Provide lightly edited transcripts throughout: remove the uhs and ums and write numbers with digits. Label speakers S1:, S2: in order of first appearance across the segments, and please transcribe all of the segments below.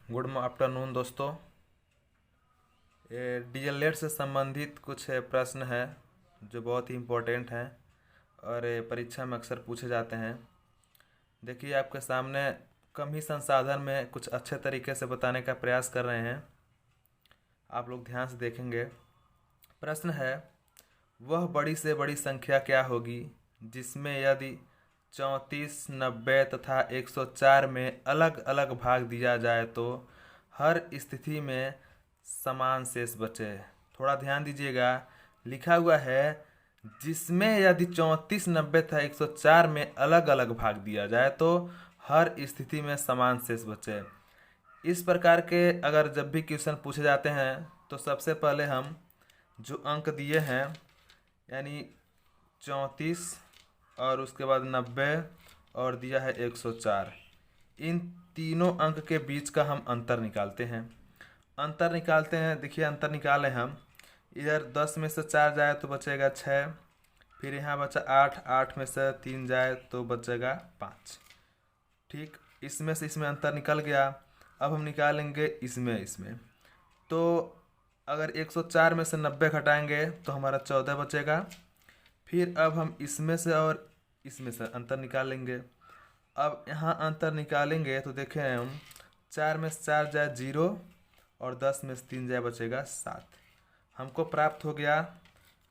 S1: Good afternoon दोस्तों। ये DElEd से संबंधित कुछ प्रश्न है जो बहुत ही इम्पोर्टेंट हैं और ये परीक्षा में अक्सर पूछे जाते हैं। देखिए, आपके सामने कम ही संसाधन में कुछ अच्छे तरीके से बताने का प्रयास कर रहे हैं। आप लोग ध्यान से देखेंगे। प्रश्न है, वह बड़ी से बड़ी संख्या क्या होगी जिसमें यदि 34, 90 तथा 104 में अलग अलग भाग दिया जाए तो हर स्थिति में समान शेष बचे। थोड़ा ध्यान दीजिएगा, लिखा हुआ है जिसमें यदि 34, 90 तथा 104 में अलग अलग भाग दिया जाए तो हर स्थिति में समान शेष बचे। इस प्रकार के अगर जब भी क्वेश्चन पूछे जाते हैं तो सबसे पहले हम जो अंक दिए हैं यानी 34 और उसके बाद 90 और दिया है 104, इन तीनों अंक के बीच का हम अंतर निकालते हैं। देखिए, अंतर निकालें हम। इधर 10 में से 4 जाए तो बचेगा 6, फिर यहाँ बचा 8, 8 में से 3 जाए तो बचेगा 5। ठीक, इसमें से इसमें अंतर निकल गया। अब हम निकालेंगे इसमें तो अगर 104 में से 90 घटाएंगे तो हमारा 14 बचेगा। फिर अब हम इसमें से और इसमें से अंतर निकालेंगे। अब यहाँ अंतर निकालेंगे तो देखें हम, 4 में से 4 जाए 0 और 10 में से 3 जाए बचेगा 7। हमको प्राप्त हो गया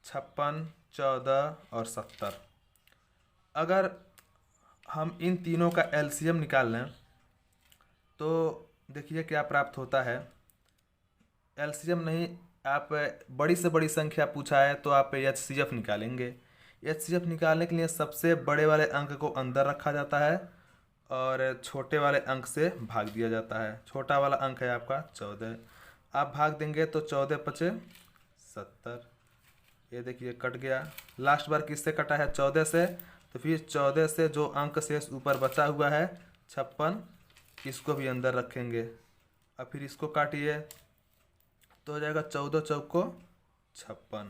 S1: 56, 14 और 70। अगर हम इन तीनों का एलसीएम निकाल लें तो देखिए क्या प्राप्त होता है। एलसीएम नहीं, आप बड़ी से बड़ी संख्या पूछा है तो आप एचसीएफ निकालेंगे। एचसीएफ निकालने के लिए सबसे बड़े वाले अंक को अंदर रखा जाता है और छोटे वाले अंक से भाग दिया जाता है। छोटा वाला अंक है आपका 14, आप भाग देंगे तो 14 पचे 70। ये देखिए कट गया। लास्ट बार किससे कटा है? 14 से। तो फिर 14 से जो अंक शेष ऊपर बचा हुआ है 56, इसको भी अंदर रखेंगे। अब फिर इसको काटिए तो हो जाएगा 14 चौको 56,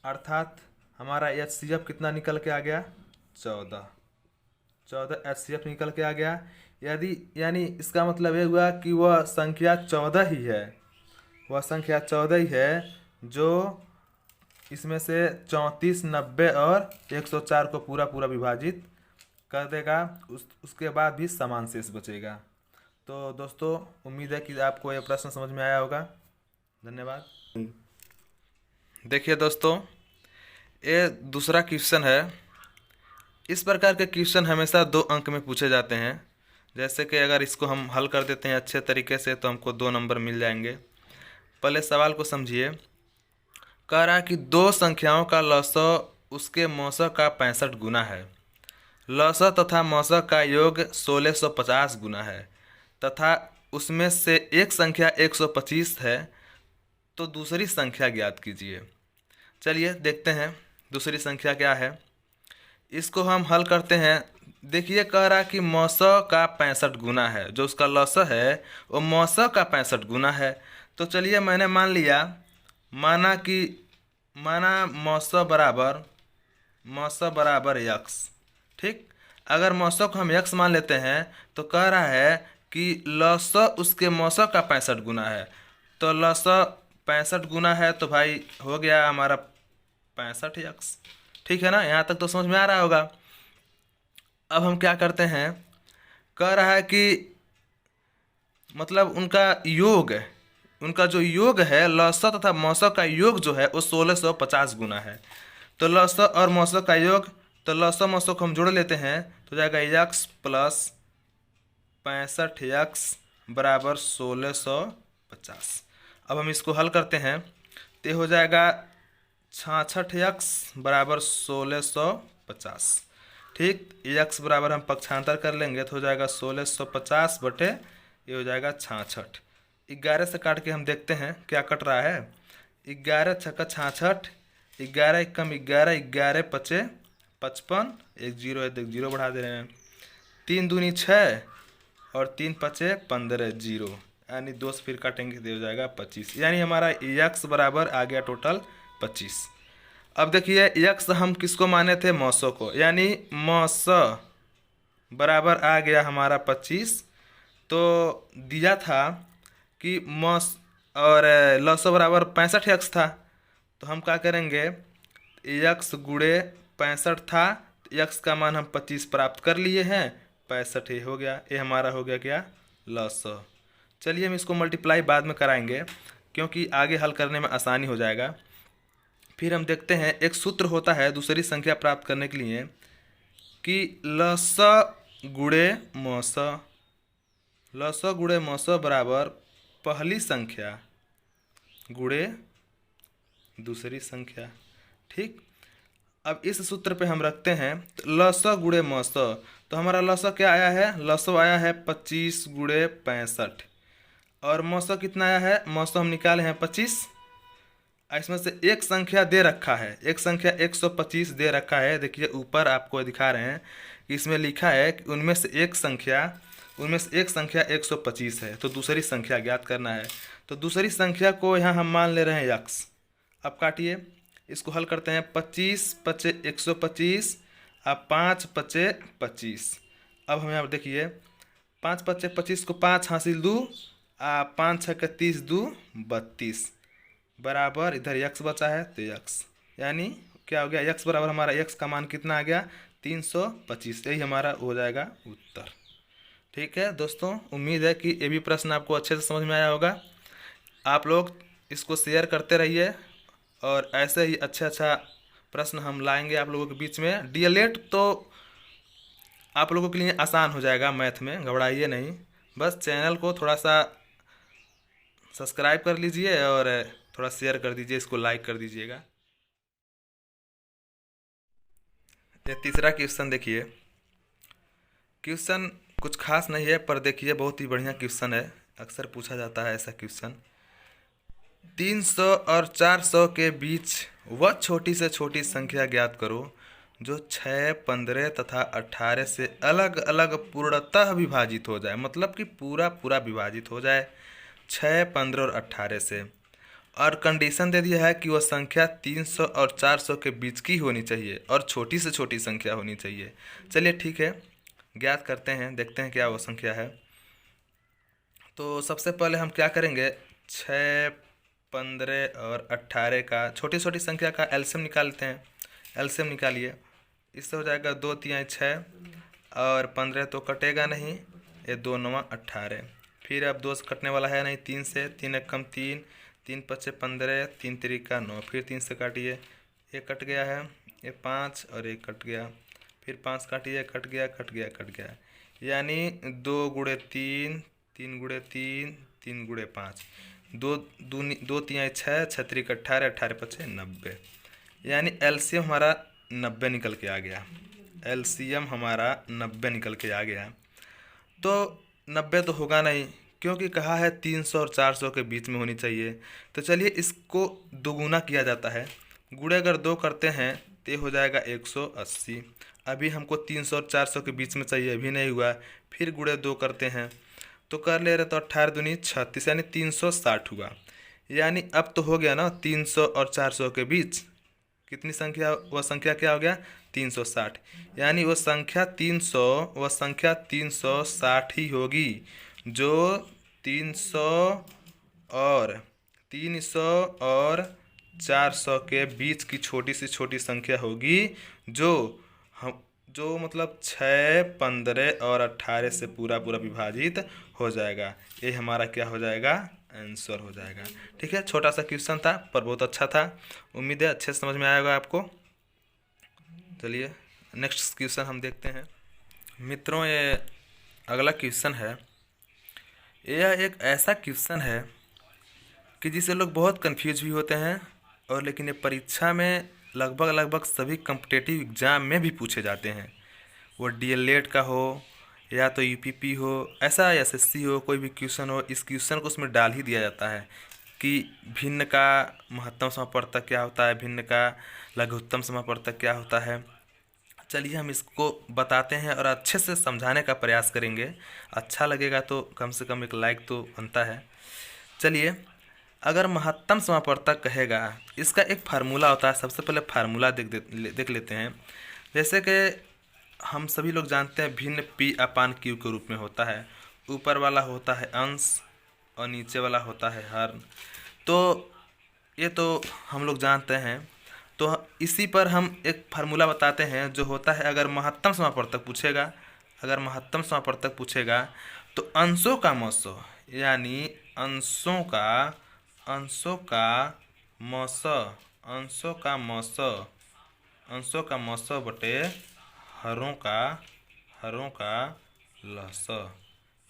S1: अर्थात हमारा एचसीएफ कितना निकल के आ गया? 14 एचसीएफ निकल के आ गया। यानी इसका मतलब ये हुआ कि वह संख्या 14 ही है। वह संख्या 14 ही है जो इसमें से 34, 90 और 104 को पूरा पूरा विभाजित कर देगा। उसके बाद भी समान शेष बचेगा। तो दोस्तों, उम्मीद है कि आपको यह प्रश्न समझ में आया होगा। धन्यवाद। देखिए दोस्तों, ये दूसरा क्वेश्चन है। इस प्रकार के क्वेश्चन हमेशा 2 अंक में पूछे जाते हैं। जैसे कि अगर इसको हम हल कर देते हैं अच्छे तरीके से तो हमको 2 नंबर मिल जाएंगे। पहले सवाल को समझिए। कह रहा है कि 2 संख्याओं का लसअ उसके मौसा का 65 गुना है। लसअ तथा मौसा का योग 1650 गुना है तथा उसमें से एक संख्या 125 है, तो दूसरी संख्या ज्ञात कीजिए। चलिए देखते हैं दूसरी संख्या क्या है। इसको हम हल करते हैं। देखिए, कह रहा कि मौसा का 65 गुना है, जो उसका लसअ है वो मौसा का 65 गुना है। तो चलिए मैंने मान लिया, माना मौसा बराबर यक्स। ठीक, अगर मौसा को हम यक्स मान लेते हैं तो कह रहा है कि लसअ उसके मौसा का 65 गुना है। तो लसअ 65 गुना है तो भाई हो गया हमारा 65 यक्स। ठीक है ना? यहाँ तक तो समझ में आ रहा होगा। अब हम क्या करते हैं, कह रहा है कि मतलब उनका जो योग है लसअ तथा मौसा का योग जो है वो 1650 गुना है। तो लसअ और मौसा का योग, तो लसअ मौसा को हम जोड़ लेते हैं तो जाएगा यक्स प्लस 65 यक्स बराबर 1650। अब हम इसको हल करते हैं तो हो जाएगा 66 यक्स बराबर 1650। ठीक, यक्स बराबर हम पक्षांतर कर लेंगे तो हो जाएगा 1650 बटे ये हो जाएगा 66। 11 से काट के हम देखते हैं क्या कट रहा है। 11 छक्का 66, 11 एकम 11, 11 पचे 55, एक जीरो है तो एक जीरो बढ़ा दे रहे हैं। 3 दूनी 6 और 3 पचे 15, जीरो, यानी 2 से फिर काटेंगे तो हो जाएगा 25। यानी हमारा यक्स बराबर आ गया टोटल 25। अब देखिए, यक्स हम किसको माने थे? मौसा को, यानी मौसा बराबर आ गया हमारा 25। तो दिया था कि मौस और लसो बराबर 65 था। तो हम क्या करेंगे, यक्स गुड़े 65 था, यक्स का मान हम 25 प्राप्त कर लिए हैं, 65 ये हो गया, ये हमारा हो गया क्या, लसो। चलिए हम इसको मल्टीप्लाई बाद में कराएंगे क्योंकि आगे हल करने में आसानी हो जाएगा। फिर हम देखते हैं एक सूत्र होता है दूसरी संख्या प्राप्त करने के लिए कि लस गुड़े मौस, लस गुड़े मौस बराबर पहली संख्या गुड़े दूसरी संख्या। ठीक, अब इस सूत्र पे हम रखते हैं लस गुड़े मौस। तो हमारा लस क्या आया है, लसो आया है 25 गुड़े 65 और मौसो कितना आया है, मौसो हम निकाले हैं 25। इसमें से एक संख्या दे रखा है, एक संख्या 125 दे रखा है। देखिए ऊपर आपको दिखा रहे हैं कि इसमें लिखा है कि उनमें से एक संख्या 125 है। तो दूसरी संख्या ज्ञात करना है। तो दूसरी संख्या को यहाँ हम मान ले रहे हैं यक्स। अब काटिए, इसको हल करते हैं। 25 पचे 125, अब 5 पचे 25। अब हम यहाँ देखिए 5 पचे 25 को 5 हासिल 2, 5 छः 30 2 32 बराबर इधर यक्स बचा है तो यक्स, यानी क्या हो गया, यक्स बराबर हमारा यक्स का मान कितना आ गया 325। यही हमारा हो जाएगा उत्तर। ठीक है दोस्तों, उम्मीद है कि ये भी प्रश्न आपको अच्छे से समझ में आया होगा। आप लोग इसको शेयर करते रहिए और ऐसे ही अच्छा प्रश्न हम लाएंगे आप लोगों के बीच में। डीएलएड तो आप लोगों के लिए आसान हो जाएगा मैथ में, घबराइए नहीं। बस चैनल को थोड़ा सा सब्सक्राइब कर लीजिए और थोड़ा शेयर कर दीजिए, इसको लाइक कर दीजिएगा। ये तीसरा क्वेश्चन देखिए, क्वेश्चन कुछ खास नहीं है पर देखिए बहुत ही बढ़िया क्वेश्चन है, अक्सर पूछा जाता है ऐसा क्वेश्चन। 300 और 400 के बीच वह छोटी से छोटी संख्या ज्ञात करो जो 6, 15 तथा 18 से अलग अलग पूर्णतः विभाजित हो जाए। मतलब कि पूरा पूरा विभाजित हो जाए 6, 15 और 18 से। और कंडीशन दे दिया है कि वह संख्या 300 और 400 के बीच की होनी चाहिए और छोटी से छोटी संख्या होनी चाहिए। चलिए ठीक है, ज्ञात करते हैं, देखते हैं क्या वो संख्या है। तो सबसे पहले हम क्या करेंगे, 6, 15 और 18 का छोटी छोटी संख्या का एलसीएम निकालते हैं। एलसीएम निकालिए, इससे हो जाएगा 2 तिहाई 6 और 15 तो कटेगा नहीं, ये 2 9 18। फिर अब 2 से कटने वाला है नहीं, 3 से, 3 एक कम 3, 3 पचे 15, 3 तिरिका 9। फिर 3 से काटिए, ये कट गया है, ये 5 और एक कट गया। फिर 5 काटिए, कट गया कट गया कट गया, यानी 2 गुड़े 3, 3 गुड़े 3, 3 गुड़े 5, 2 तिहाई 6, 6 तिरिक 18, 18 पचे 90, यानी एलसीएम हमारा 90 निकल के आ गया। एलसीएम हमारा 90 निकल के आ गया। तो 90 तो होगा नहीं क्योंकि कहा है 300 और 400 के बीच में होनी चाहिए। तो चलिए इसको दोगुना किया जाता है, गुणे अगर 2 करते हैं तो ये हो जाएगा 180। अभी हमको 300 और 400 के बीच में चाहिए, अभी नहीं हुआ। फिर गुणे 2 करते हैं तो कर ले रहे, तो 18 दूनी 36, यानी 360 हुआ। यानी अब तो हो गया ना 300 और 400 के बीच कितनी संख्या, वह संख्या क्या हो गया 360, यानी वो संख्या 360 ही होगी, जो 300 और 400 के बीच की छोटी से छोटी संख्या होगी, जो मतलब 6, 15 और 18 से पूरा पूरा विभाजित हो जाएगा। ये हमारा क्या हो जाएगा, आंसर हो जाएगा। ठीक है, छोटा सा क्वेश्चन था पर बहुत अच्छा था, उम्मीद है अच्छे से समझ में आएगा आपको। चलिए नेक्स्ट क्वेश्चन हम देखते हैं। मित्रों ये अगला क्वेश्चन है, यह एक ऐसा क्वेश्चन है कि जिसे लोग बहुत कंफ्यूज भी होते हैं और लेकिन ये परीक्षा में लगभग सभी कॉम्पिटिटिव एग्ज़ाम में भी पूछे जाते हैं। वो डीएलएड का हो या तो यूपीपी हो, ऐसा एसएससी हो, कोई भी क्वेश्चन हो, इस क्वेश्चन को उसमें डाल ही दिया जाता है कि भिन्न का महत्तम समापवर्तक क्या होता है, भिन्न का लघुत्तम समापवर्तक क्या होता है। चलिए हम इसको बताते हैं और अच्छे से समझाने का प्रयास करेंगे। अच्छा लगेगा तो कम से कम एक लाइक तो बनता है। चलिए, अगर महत्तम समापवर्तक कहेगा, इसका एक फार्मूला होता है। सबसे पहले फार्मूला देख लेते हैं। जैसे कि हम सभी लोग जानते हैं भिन्न P/Q के रूप में होता है। ऊपर वाला होता है अंश और नीचे वाला होता है हर। तो ये तो हम लोग जानते हैं। तो इसी पर हम एक फार्मूला बताते हैं जो होता है, अगर महत्तम समापवर्तक पूछेगा, अगर महत्तम समापवर्तक पूछेगा तो अंशों का मौसो, यानी अंशों का मौसो, अंशों का मौसो बटे हरों का लसो।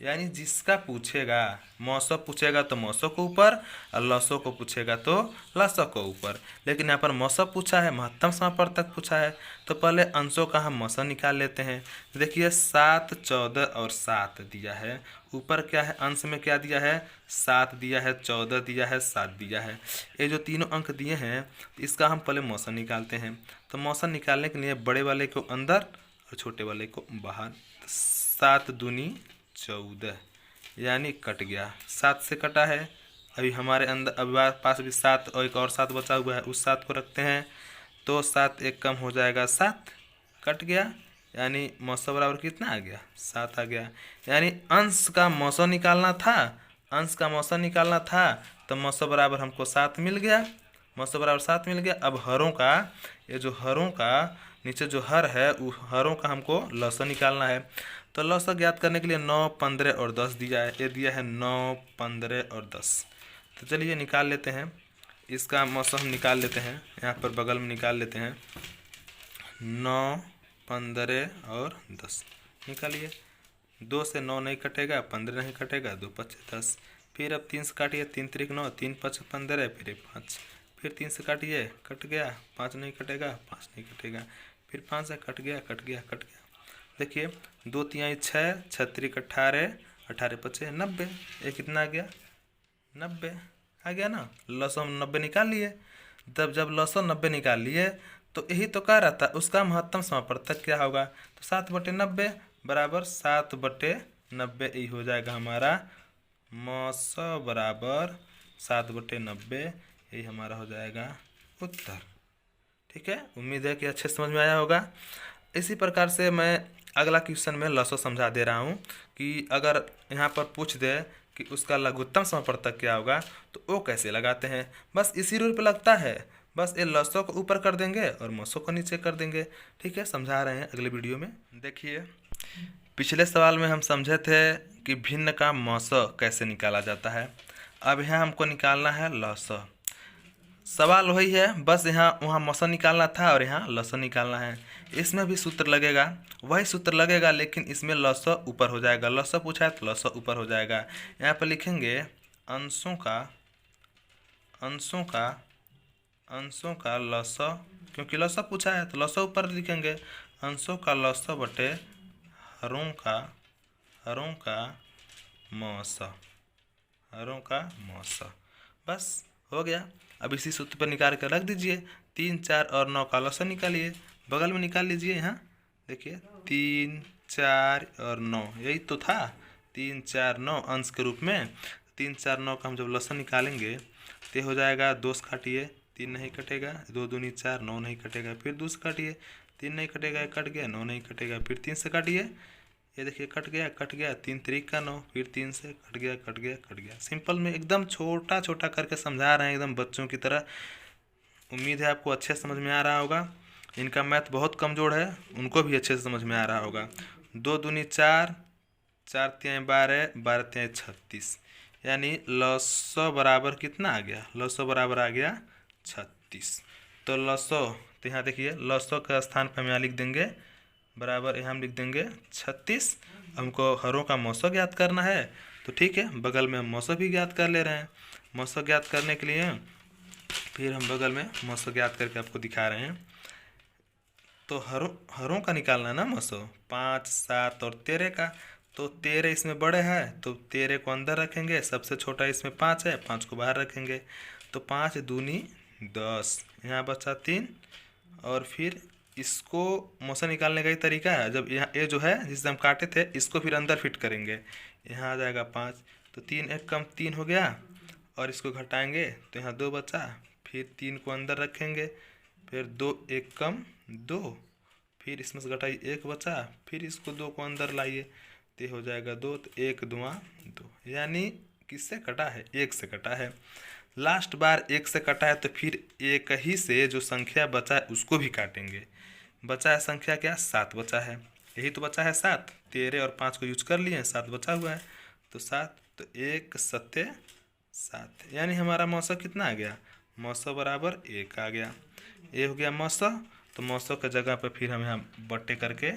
S1: यानी जिसका पूछेगा, मौसो पूछेगा तो मौसो को ऊपर और लसो को पूछेगा तो लसो को ऊपर। लेकिन यहाँ पर मौसो पूछा है, महत्तम समापवर्तक पूछा है, तो पहले अंशों का हम मौसो निकाल लेते हैं। देखिए 7, 14 और 7 दिया है। ऊपर क्या है, अंश में क्या दिया है, 7 दिया है, 14 दिया है, 7 दिया है। ये जो तीनों अंक दिए हैं इसका हम पहले मौसो निकालते हैं। तो मौसो निकालने के लिए बड़े वाले को अंदर और छोटे वाले को बाहर। 7 दूनी 14, यानी कट गया, 7 से कटा है। अभी हमारे अंदर अभी पास भी 7 और एक और 7 बचा हुआ है, उस 7 को रखते हैं। तो 7 एक कम हो जाएगा 7, कट गया, यानी मौसो बराबर कितना आ गया, 7 आ गया। यानी अंश का मौसो निकालना था, तो मौसो बराबर हमको 7 मिल गया, मौसो बराबर 7 मिल गया। अब हरों का, ये जो हरों का नीचे जो हर है वो हरों का हमको लसो निकालना है। तो लसो ज्ञात करने के लिए 9, 15 और 10 दिया है। ये दिया है 9, 15 और 10। तो चलिए निकाल लेते हैं, इसका मौसम हम निकाल लेते हैं, यहाँ पर बगल में निकाल लेते हैं। 9, 15 और 10 निकालिए। 2 से 9 नहीं कटेगा, 15 नहीं कटेगा, 2 5 10। फिर अब 3 से काटिए, 3 3 9, 3 5 15, फिर 5, फिर 3 से काटिए, कट गया, 5 नहीं कटेगा, 5 नहीं कटेगा, फिर 5 से कट गया, कट गया, कट गया। देखिए 2 तिहाई 6, 6 त्रिक 18, 18 पचे 90। ये कितना आ गया, 90 आ गया ना। लसो हम 90 निकाल लिए। तब जब लसो 90 निकाल लिए तो यही तो कह रहा था उसका महत्तम समापवर्तक क्या होगा। तो 7/90 बराबर 7/90, यही हो जाएगा हमारा मौसो बराबर 7/90, यही हमारा हो जाएगा उत्तर। ठीक है, उम्मीद है कि अच्छे समझ में आया होगा। इसी प्रकार से मैं अगला क्वेश्चन में लसो समझा दे रहा हूँ कि अगर यहाँ पर पूछ दे कि उसका लघुत्तम समापवर्तक क्या होगा तो वो कैसे लगाते हैं। बस इसी रूल पे लगता है, बस ये लसो को ऊपर कर देंगे और मौसो को नीचे कर देंगे। ठीक है, समझा रहे हैं अगले वीडियो में। देखिए पिछले सवाल में हम समझे थे कि भिन्न का मौसो कैसे निकाला जाता है। अब यहाँ हमको निकालना है लसो। सवाल वही है, बस यहाँ वहाँ मौसो निकालना था और यहाँ लसो निकालना है। इसमें भी सूत्र लगेगा, वही सूत्र लगेगा, लेकिन इसमें लसो ऊपर हो जाएगा। लसो पूछा है तो लसो ऊपर हो जाएगा। यहाँ पर लिखेंगे अंशों का लसो, क्योंकि लसो पूछा है तो लसो ऊपर लिखेंगे। अंशों का लसो बटे हरों का मौसो। बस हो गया। अब इसी सूत्र पर निकाल कर रख दीजिए। 3, 4 और 9 का लसो निकालिए, बगल में निकाल लीजिए। यहाँ देखिए 3, 4 और 9, यही तो था, 3, 4, 9 अंश के रूप में। 3, 4, 9 का हम जब लसो निकालेंगे तो हो जाएगा, 2 से काटिए, 3 नहीं कटेगा, 2 दूनी 4, 9 नहीं कटेगा, फिर 2 से काटिए, 3 नहीं कटेगा, कट गया, 9 नहीं कटेगा, फिर 3 से काटिए, ये देखिए कट गया, 3 त्रिक का 9, फिर 3 से कट गया, कट गया, कट गया। सिंपल में एकदम छोटा छोटा करके समझा रहे हैं, एकदम बच्चों की तरह। उम्मीद है आपको अच्छे समझ में आ रहा होगा। इनका मैथ बहुत कमज़ोर है, उनको भी अच्छे से समझ में आ रहा होगा। 2 दूनी 4, 4 तिहाई 12, 12 तिहाई 36, यानी लसो बराबर कितना आ गया, लसो बराबर आ गया 36। तो लसो, तो यहाँ देखिए लसो के स्थान पर हम यहाँ लिख देंगे बराबर, यहाँ हम लिख देंगे 36। हमको हरों का मौसो ज्ञात करना है, तो ठीक है, बगल में हम मौसो भी ज्ञात कर ले रहे हैं। मौसो ज्ञात करने के लिए फिर हम बगल में मौसो ज्ञात करके आपको दिखा रहे हैं। तो हरों का निकालना है ना मौसो, 5, 7 और 13 का। तो 13 इसमें बड़े है तो 13 को अंदर रखेंगे, सबसे छोटा इसमें 5 है, 5 को बाहर रखेंगे। तो 5 दूनी 10, यहाँ बचा 3। और फिर इसको मौसो निकालने का ही तरीका है, जब यहाँ ये जो है जिससे हम काटे थे इसको फिर अंदर फिट करेंगे, यहाँ आ जाएगा 5। तो 3 एक कम 3 हो गया, और इसको घटाएंगे तो यहाँ 2 बचा, फिर 3 को अंदर रखेंगे, फिर 2 एक कम 2, फिर इसमें से घटाइए 1 बचा, फिर इसको 2 को अंदर लाइए, तो ये हो जाएगा 2, तो 1 दूना 2, यानी किससे कटा है? 1 से कटा है। लास्ट बार 1 से कटा है तो फिर एक ही से जो संख्या बचा है उसको भी काटेंगे। बचा है संख्या क्या? 7 बचा है, यही तो बचा है 7। 13 और 5 को यूज कर लिए, 7 बचा हुआ है, तो 7, तो 1 7 7, यानी हमारा मौसम कितना आ गया? मौसम बराबर 1 आ गया। ये हो गया मौसम। तो मौसम के जगह पर फिर हम यहाँ बट्टे करके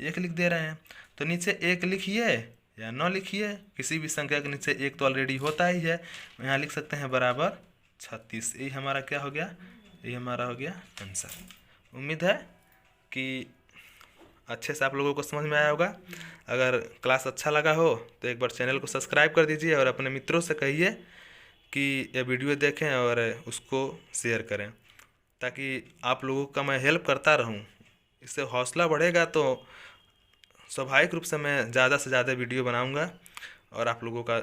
S1: 1 लिख दे रहे हैं। तो नीचे 1 लिखिए या 9 लिखिए, किसी भी संख्या के नीचे 1 तो ऑलरेडी होता ही है। यहाँ लिख सकते हैं बराबर 36। यही हमारा क्या हो गया? यही हमारा हो गया आंसर। उम्मीद है कि अच्छे से आप लोगों को समझ में आया होगा। अगर क्लास अच्छा लगा हो तो एक बार चैनल को सब्सक्राइब कर दीजिए और अपने मित्रों से कहिए कि यह वीडियो देखें और उसको शेयर करें, ताकि आप लोगों का मैं हेल्प करता रहूं। इससे हौसला बढ़ेगा तो स्वाभाविक रूप से मैं ज़्यादा से ज़्यादा वीडियो बनाऊंगा और आप लोगों का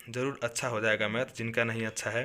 S1: ज़रूर अच्छा हो जाएगा मैथ, जिनका नहीं अच्छा है।